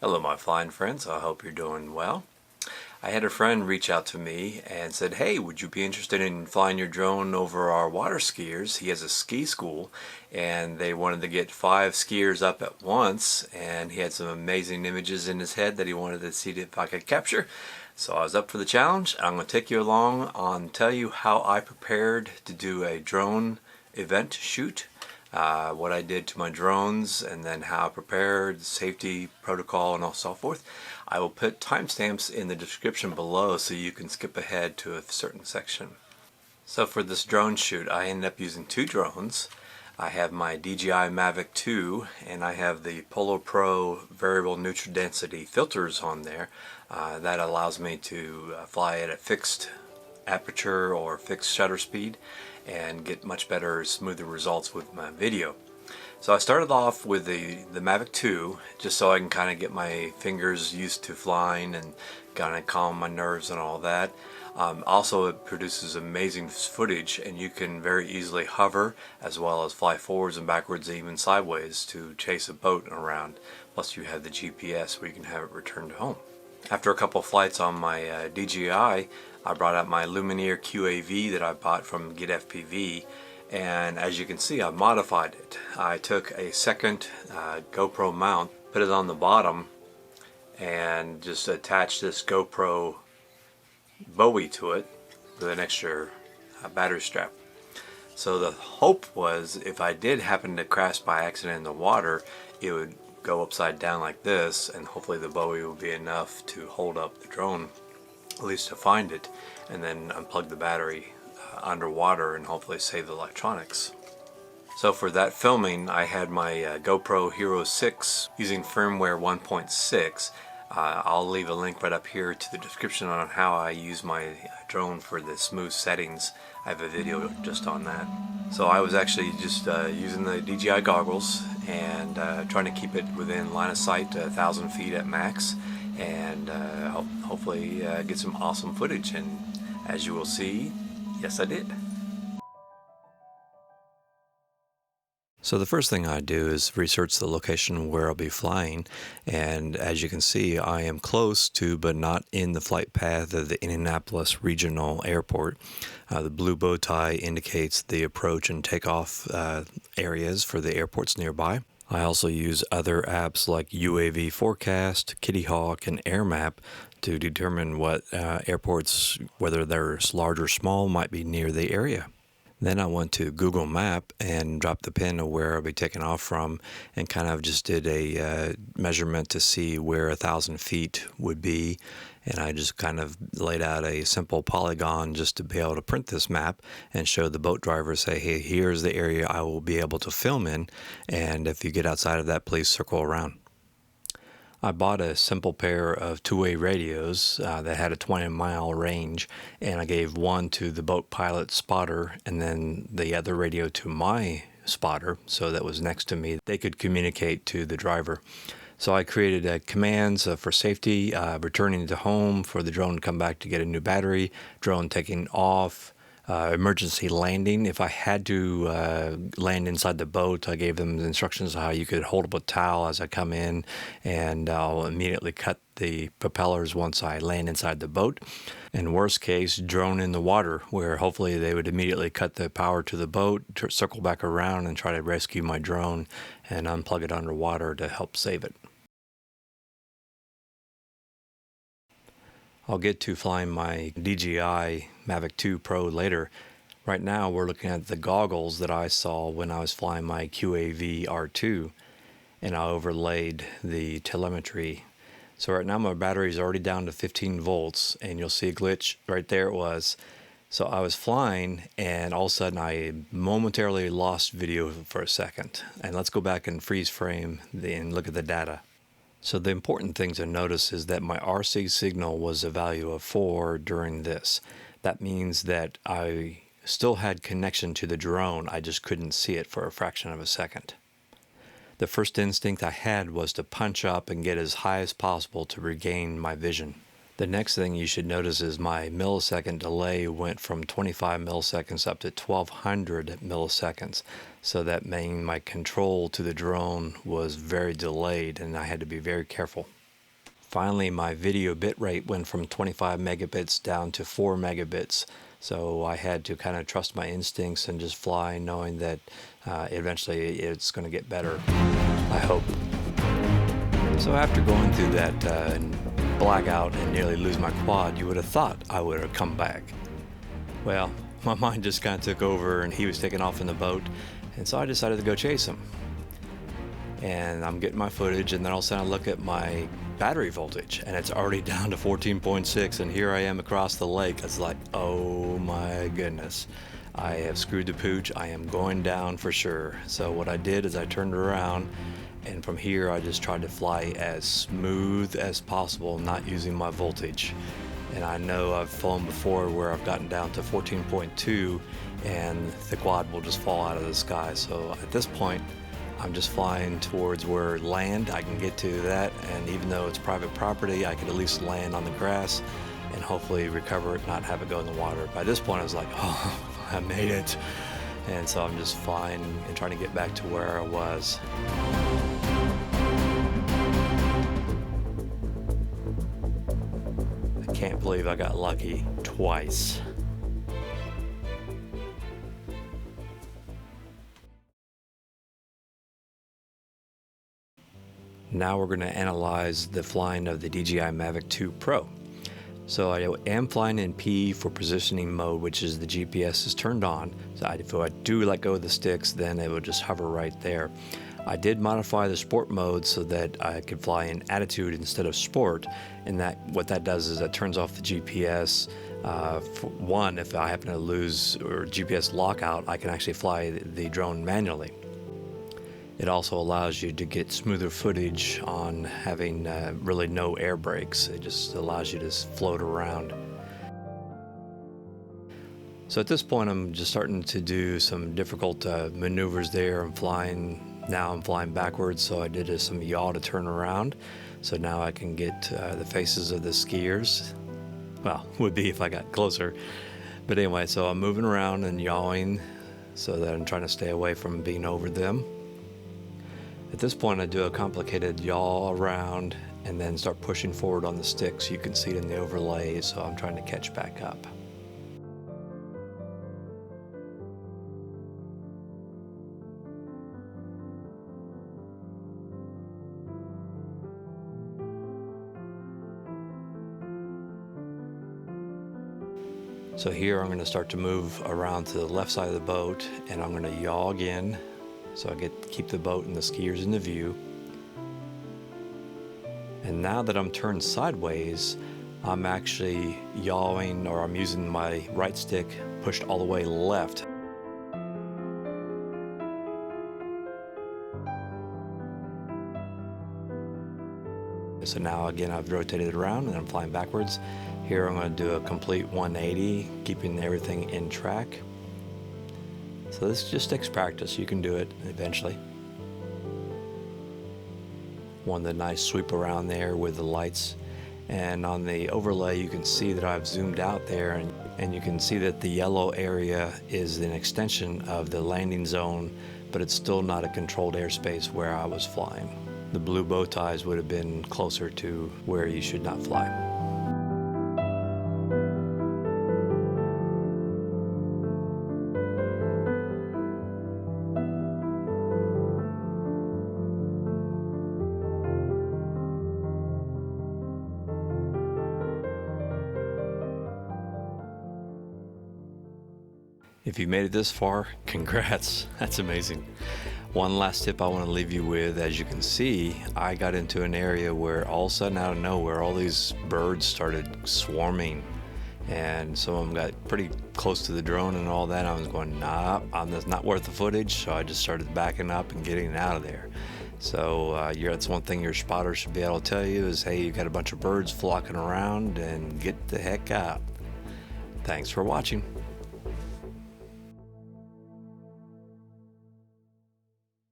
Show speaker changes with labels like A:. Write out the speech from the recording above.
A: Hello my flying friends, I hope you're doing well. I had a friend reach out to me and said, hey, would you be interested in flying your drone over our water skiers? He has a ski school and they wanted to get 5 skiers up at once, and he had some amazing images in his head that he wanted to see if I could capture. So I was up for the challenge. I'm going to take you along and tell you how I prepared to do a drone event shoot. What I did to my drones, and then how I prepared, safety protocol, and so forth. I will put timestamps in the description below so you can skip ahead to a certain section. So for this drone shoot, I ended up using 2 drones. I have my DJI Mavic 2 and I have the Polo Pro variable neutral density filters on there. That allows me to fly at a fixed aperture or fixed shutter speed and get much better, smoother results with my video. So I started off with the Mavic 2 just so I can kind of get my fingers used to flying and kind of calm my nerves and all that. Also, it produces amazing footage, and you can very easily hover as well as fly forwards and backwards and even sideways to chase a boat around. Plus you have the GPS where you can have it returned home. After a couple flights on my DJI, I brought out my Lumineer QAV that I bought from Get FPV, and as you can see, I modified it. I took a second GoPro mount, put it on the bottom, and just attached this GoPro Bowie to it with an extra battery strap. So the hope was if I did happen to crash by accident in the water, it would go upside down like this, and hopefully the Bowie would be enough to hold up the drone, at least to find it, and then unplug the battery underwater and hopefully save the electronics. So for that filming, I had my GoPro Hero 6 using firmware 1.6. I'll leave a link right up here to the description on how I use my drone for the smooth settings. I have a video just on that. So I was actually just using the DJI goggles and trying to keep it within line of sight 1,000 feet at max, and hopefully get some awesome footage. And as you will see, yes I did. So the first thing I do is research the location where I'll be flying, and as you can see, I am close to but not in the flight path of the Indianapolis Regional Airport. The blue bow tie indicates the approach and takeoff areas for the airports nearby. I also use other apps like UAV Forecast, Kitty Hawk, and AirMap to determine what airports, whether they're large or small, might be near the area. Then I went to Google Map and dropped the pin of where I'll be taking off from, and kind of just did a measurement to see where 1,000 feet would be. And I just kind of laid out a simple polygon just to be able to print this map and show the boat driver, say, hey, here's the area I will be able to film in, and if you get outside of that, please circle around. I bought a simple pair of 2-way radios that had a 20-mile range, and I gave one to the boat pilot spotter and then the other radio to my spotter, so that was next to me. They could communicate to the driver. So I created commands for safety, returning to home for the drone to come back to get a new battery, drone taking off, emergency landing. If I had to land inside the boat, I gave them the instructions on how you could hold up a towel as I come in, and I'll immediately cut the propellers once I land inside the boat. And worst case, drone in the water, where hopefully they would immediately cut the power to the boat, circle back around and try to rescue my drone and unplug it underwater to help save it. I'll get to flying my DJI Mavic 2 Pro later. Right now we're looking at the goggles that I saw when I was flying my QAV R2, and I overlaid the telemetry. So right now my battery is already down to 15 volts, and you'll see a glitch right there. It was. So I was flying, and all of a sudden I momentarily lost video for a second. And let's go back and freeze frame and look at the data. So the important thing to notice is that my RC signal was a value of 4 during this. That means that I still had connection to the drone, I just couldn't see it for a fraction of a second. The first instinct I had was to punch up and get as high as possible to regain my vision. The next thing you should notice is my millisecond delay went from 25 milliseconds up to 1200 milliseconds. So that meant my control to the drone was very delayed, and I had to be very careful. Finally, my video bitrate went from 25 megabits down to 4 megabits. So I had to kind of trust my instincts and just fly, knowing that eventually it's going to get better, I hope. So after going through that blackout and nearly lose my quad, you would have thought I would have come back. Well, my mind just kind of took over and he was taking off in the boat, and so I decided to go chase him. And I'm getting my footage, and then all of a sudden I look at my battery voltage and it's already down to 14.6, and here I am across the lake. It's like, oh my goodness, I have screwed the pooch. I am going down for sure. So what I did is I turned around, and from here I just tried to fly as smooth as possible, not using my voltage. And I know I've flown before where I've gotten down to 14.2 and the quad will just fall out of the sky. So at this point I'm just flying towards where land, I can get to that, and even though it's private property, I could at least land on the grass and hopefully recover it, not have it go in the water. By this point I was like, oh, I made it. And so I'm just flying and trying to get back to where I was. I can't believe I got lucky twice. Now we're going to analyze the flying of the DJI Mavic 2 Pro. So I am flying in P for positioning mode, which is the GPS is turned on. So if I do let go of the sticks, then it will just hover right there. I did modify the sport mode so that I could fly in attitude instead of sport, and that what that does is it turns off the GPS. For one, if I happen to lose or GPS lockout, I can actually fly the drone manually. It also allows you to get smoother footage on having really no air brakes. It just allows you to float around. So at this point I'm just starting to do some difficult maneuvers there. I'm flying backwards, so I did some yaw to turn around. So now I can get the faces of the skiers. Well, would be if I got closer. But anyway, so I'm moving around and yawing so that I'm trying to stay away from being over them. At this point I do a complicated yaw around and then start pushing forward on the sticks. You can see it in the overlay, so I'm trying to catch back up. So here I'm going to start to move around to the left side of the boat, and I'm going to yaw again. So I keep the boat and the skiers in the view. And now that I'm turned sideways, I'm actually yawing, or I'm using my right stick pushed all the way left. So now again I've rotated it around and I'm flying backwards. Here I'm going to do a complete 180, keeping everything in track. So this just takes practice. You can do it eventually. One the nice sweep around there with the lights, and on the overlay you can see that I've zoomed out there, and you can see that the yellow area is an extension of the landing zone, but it's still not a controlled airspace where I was flying. The blue bow ties would have been closer to where you should not fly. If you made it this far, congrats, that's amazing. One last tip I want to leave you with: as you can see, I got into an area where all of a sudden out of nowhere all these birds started swarming, and some of them got pretty close to the drone and all that. I was going, nah, that's not worth the footage, so I just started backing up and getting out of there. So that's one thing your spotter should be able to tell you is, hey, you got a bunch of birds flocking around, and get the heck out. Thanks for watching.